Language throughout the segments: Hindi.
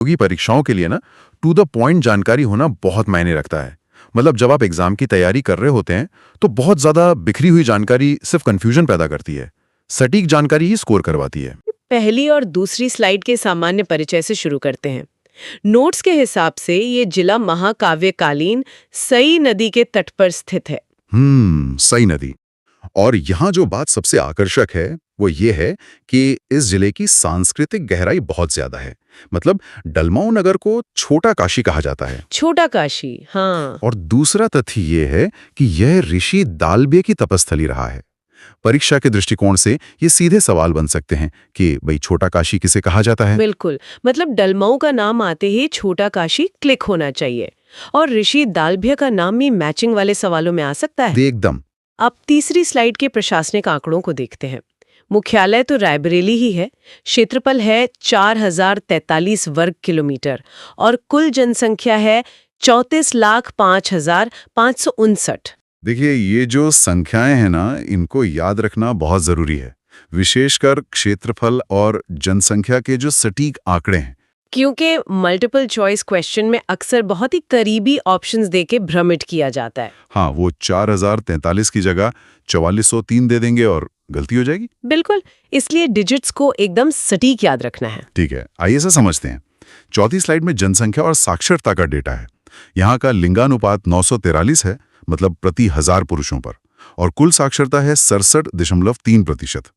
क्योंकि परीक्षाओं के लिए ना टू द पॉइंट जानकारी होना बहुत मायने रखता है। मतलब जब आप एग्जाम की तैयारी कर रहे होते हैं तो बहुत ज्यादा बिखरी हुई जानकारी सिर्फ कंफ्यूजन पैदा करती है। सटीक जानकारी ही स्कोर करवाती है। पहली और दूसरी स्लाइड के सामान्य परिचय से शुरू करते हैं। नोट्स के हिसाब से ये जिला महाकाव्यकालीन सई नदी के तट पर स्थित है। सई नदी। और यहाँ जो बात सबसे आकर्षक है वो ये है कि इस जिले की सांस्कृतिक गहराई बहुत ज्यादा है। मतलब डलमाऊ नगर को छोटा काशी कहा जाता है। छोटा काशी, हाँ। और दूसरा तथ्य ये है कि यह ऋषि दालबे की तपस्थली रहा है। परीक्षा के दृष्टिकोण से ये सीधे सवाल बन सकते हैं कि भाई छोटा काशी किसे कहा जाता है। बिल्कुल, मतलब डलमाऊ का नाम आते ही छोटा काशी क्लिक होना चाहिए। और ऋषि दालभ्य का नाम भी मैचिंग वाले सवालों में आ सकता है। एकदम। अब तीसरी स्लाइड के प्रशासनिक आंकड़ों को देखते हैं। मुख्यालय तो रायबरेली ही है। क्षेत्रफल है 4043 वर्ग किलोमीटर और कुल जनसंख्या है 34,05,559। देखिए, ये जो संख्याएं हैं ना, इनको याद रखना बहुत जरूरी है, विशेषकर क्षेत्रफल और जनसंख्या के जो सटीक आंकड़े हैं। क्योंकि मल्टीपल चॉइस क्वेश्चन में अक्सर बहुत ही करीबी ऑप्शंस देके भ्रमित किया जाता है। हाँ, वो 4043 की जगह 4403 दे देंगे और गलती हो जाएगी। बिल्कुल, इसलिए डिजिट्स को एकदम सटीक याद रखना है। ठीक है, आइए से समझते हैं। चौथी स्लाइड में जनसंख्या और साक्षरता का डेटा है। यहाँ का लिंगानुपात 943 है, मतलब प्रति 1000 पुरुषों पर, और कुल साक्षरता है 67.3%।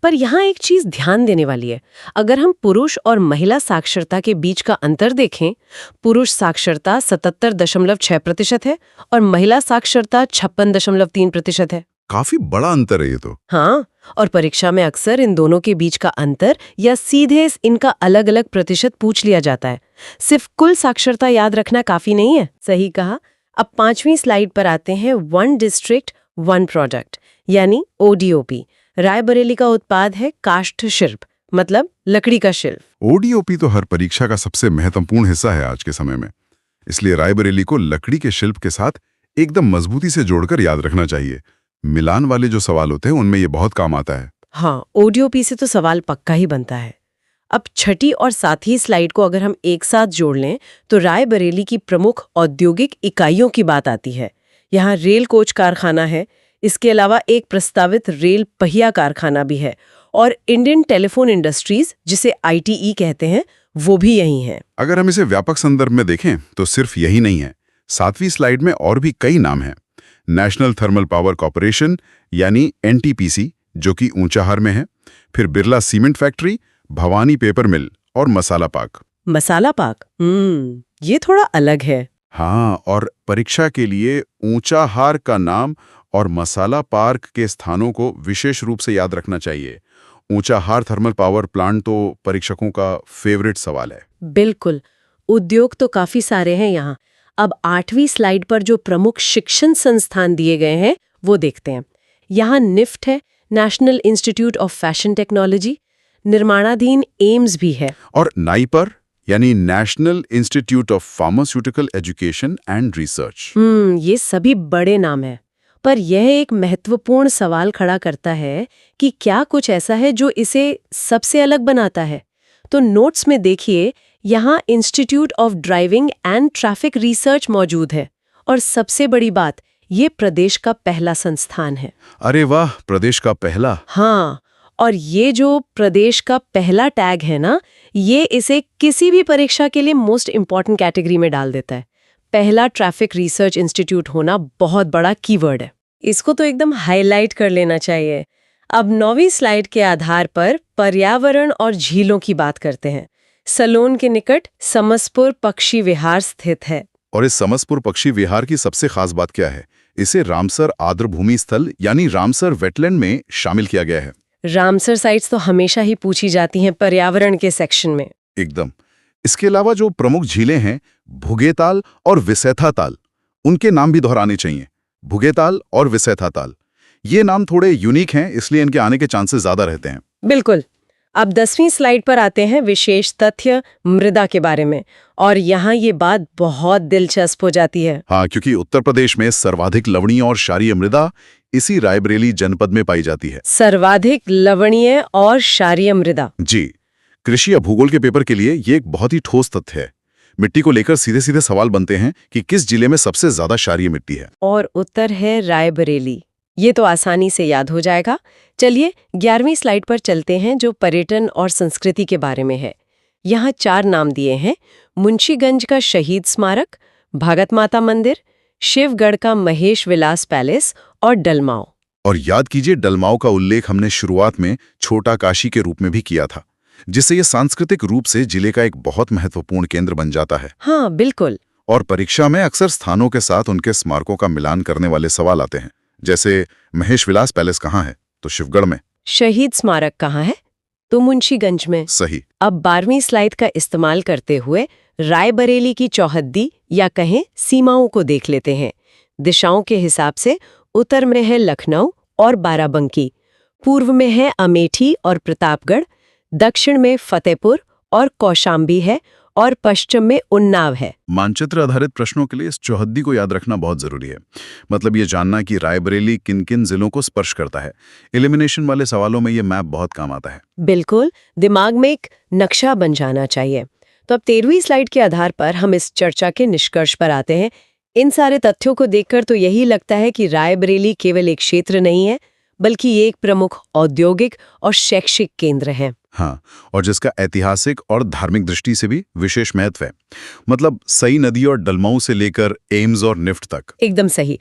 पर यहाँ एक चीज ध्यान देने वाली है। अगर हम पुरुष और महिला साक्षरता के बीच का अंतर देखें, पुरुष साक्षरता 77.6% है और महिला साक्षरता 56.3% है। काफी बड़ा अंतर है ये तो। हाँ, और परीक्षा में अक्सर इन दोनों के बीच का अंतर या सीधे इनका अलग अलग प्रतिशत पूछ लिया जाता है। सिर्फ कुल साक्षरता याद रखना काफी नहीं है। सही कहा। अब 5वीं स्लाइड पर आते हैं। 1 डिस्ट्रिक्ट 1 प्रोडक्ट यानी ODOP। रायबरेली का उत्पाद है काष्ठ शिल्प, मतलब लकड़ी का शिल्प। ODOP तो हर परीक्षा का सबसे महत्वपूर्ण हिस्सा है आज के समय में, इसलिए रायबरेली को लकड़ी के शिल्प के साथ एकदम मजबूती से जोड़कर याद रखना चाहिए। मिलान वाले जो सवाल होते हैं उनमें ये बहुत काम आता है। हाँ, ODOP से तो सवाल पक्का ही बनता है। अब छठी और सातवीं स्लाइड को अगर हम एक साथ जोड़ लें तो रायबरेली की प्रमुख औद्योगिक इकाइयों की बात आती है। यहाँ रेल कोच कारखाना है, इसके अलावा एक प्रस्तावित रेल पहिया कारखाना भी है, और इंडियन टेलीफोन इंडस्ट्रीज, जिसे ITE कहते हैं, वो भी यही है। अगर हम इसे व्यापक संदर्भ में देखें तो सिर्फ यही नहीं है। 7वीं स्लाइड में और भी कई नाम हैं। नेशनल थर्मल पावर कॉर्पोरेशन यानी NTPC, जो कि ऊंचाहार में है, फिर Birla cement factory, Bhavani paper mill और मसाला पाक। मसाला पाक, ये थोड़ा अलग है। हाँ, और परीक्षा के लिए ऊंचाहार का नाम और मसाला पार्क के स्थानों को विशेष रूप से याद रखना चाहिए। ऊंचाहार थर्मल पावर प्लांट तो परीक्षकों का फेवरेट सवाल है। बिल्कुल, उद्योग तो काफी सारे हैं यहाँ। अब 8वीं स्लाइड पर जो प्रमुख शिक्षण संस्थान दिए गए हैं वो देखते हैं। यहाँ निफ्ट है, national institute of fashion technology, निर्माणाधीन एम्स भी है, और नाइपर यानी national institute of pharmaceutical education and research. ये सभी बड़े नाम हैं। पर यह एक महत्वपूर्ण सवाल खड़ा करता है कि क्या कुछ ऐसा है जो इसे सबसे अलग बनाता है। तो नोट्स में देखिए, यहाँ institute of driving and traffic research मौजूद है, और सबसे बड़ी बात, ये प्रदेश का पहला संस्थान है। अरे वाह, प्रदेश का पहला। हाँ, और ये जो प्रदेश का पहला टैग है ना, ये इसे किसी भी परीक्षा के लिए मोस्ट इम्पॉर्टेंट कैटेगरी में डाल देता है। पहला ट्रैफिक रिसर्च इंस्टीट्यूट होना बहुत बड़ा कीवर्ड है। इसको तो एकदम हाईलाइट कर लेना चाहिए। अब 9वीं स्लाइड के आधार पर पर्यावरण और झीलों की बात करते हैं। सलोन के निकट समसपुर पक्षी विहार स्थित है। और इस समसपुर पक्षी विहार की सबसे खास बात क्या है? इसे रामसर आर्द्रभूमि स्थल यानी रामसर वेटलैंड में शामिल किया गया है। रामसर साइट्स तो हमेशा ही पूछी जाती हैं पर्यावरण के सेक्शन में। एकदम। इसके अलावा जो प्रमुख झीलें हैं, भुगेताल और विसैथा ताल, उनके नाम भी दोहराने चाहिए। भुगेताल और विसैथा ताल, ये नाम थोड़े यूनिक हैं, इसलिए इनके आने के चांसेस ज्यादा रहते हैं। बिल्कुल। अब 10वीं स्लाइड पर आते हैं विशेष तथ्य मृदा के बारे में, और यहाँ ये बात बहुत दिलचस्प हो जाती है। हाँ, क्योंकि उत्तर प्रदेश में सर्वाधिक लवणीय और क्षारीय मृदा इसी रायबरेली जनपद में पाई जाती है। सर्वाधिक लवणीय और क्षारीय मृदा। जी, कृषि या भूगोल के पेपर के लिए ये एक बहुत ही ठोस तथ्य है। मिट्टी को लेकर सीधे सीधे सवाल बनते हैं कि किस जिले में सबसे ज्यादा क्षारीय मिट्टी है। और उत्तर है रायबरेली। ये तो आसानी से याद हो जाएगा। चलिए 11वीं स्लाइड पर चलते हैं, जो पर्यटन और संस्कृति के बारे में है। यहाँ 4 नाम दिए हैं: मुंशीगंज का शहीद स्मारक, भागत माता मंदिर, शिवगढ़ का महेश विलास पैलेस और डलमाओ। और याद कीजिए, डलमाओ का उल्लेख हमने शुरुआत में छोटा काशी के रूप में भी किया था, जिससे ये सांस्कृतिक रूप से जिले का एक बहुत महत्वपूर्ण केंद्र बन जाता है। हाँ बिल्कुल। और परीक्षा में अक्सर स्थानों के साथ उनके स्मारकों का मिलान करने वाले सवाल आते हैं, जैसे महेश विलास पैलेस कहाँ है, तो शिवगढ़ में। शहीद स्मारक कहाँ है, तो मुंशीगंज में। सही। अब 12वीं स्लाइड का इस्तेमाल करते हुए रायबरेली की चौहद्दी या कहें सीमाओं को देख लेते हैं। दिशाओं के हिसाब से उत्तर में है लखनऊ और बाराबंकी, पूर्व में है अमेठी और प्रतापगढ़, दक्षिण में फतेहपुर और कौशाम्बी है, और पश्चिम में उन्नाव है। मानचित्र आधारित प्रश्नों के लिए इस चौहद्दी को याद रखना बहुत जरूरी है। मतलब ये जानना कि रायबरेली किन किन जिलों को स्पर्श करता है। एलिमिनेशन वाले सवालों में ये मैप बहुत काम आता है। बिल्कुल, दिमाग में एक नक्शा बन जाना चाहिए। तो अब 13वीं स्लाइड के आधार पर हम इस चर्चा के निष्कर्ष पर आते हैं। इन सारे तथ्यों को देखकर तो यही लगता है कि रायबरेली केवल एक क्षेत्र नहीं है, बल्कि ये एक प्रमुख औद्योगिक और शैक्षिक केंद्र है। हाँ, और जिसका ऐतिहासिक और धार्मिक दृष्टि से भी विशेष महत्व है। मतलब सई नदी और डलमाऊ से लेकर एम्स और निफ्ट तक। एकदम सही।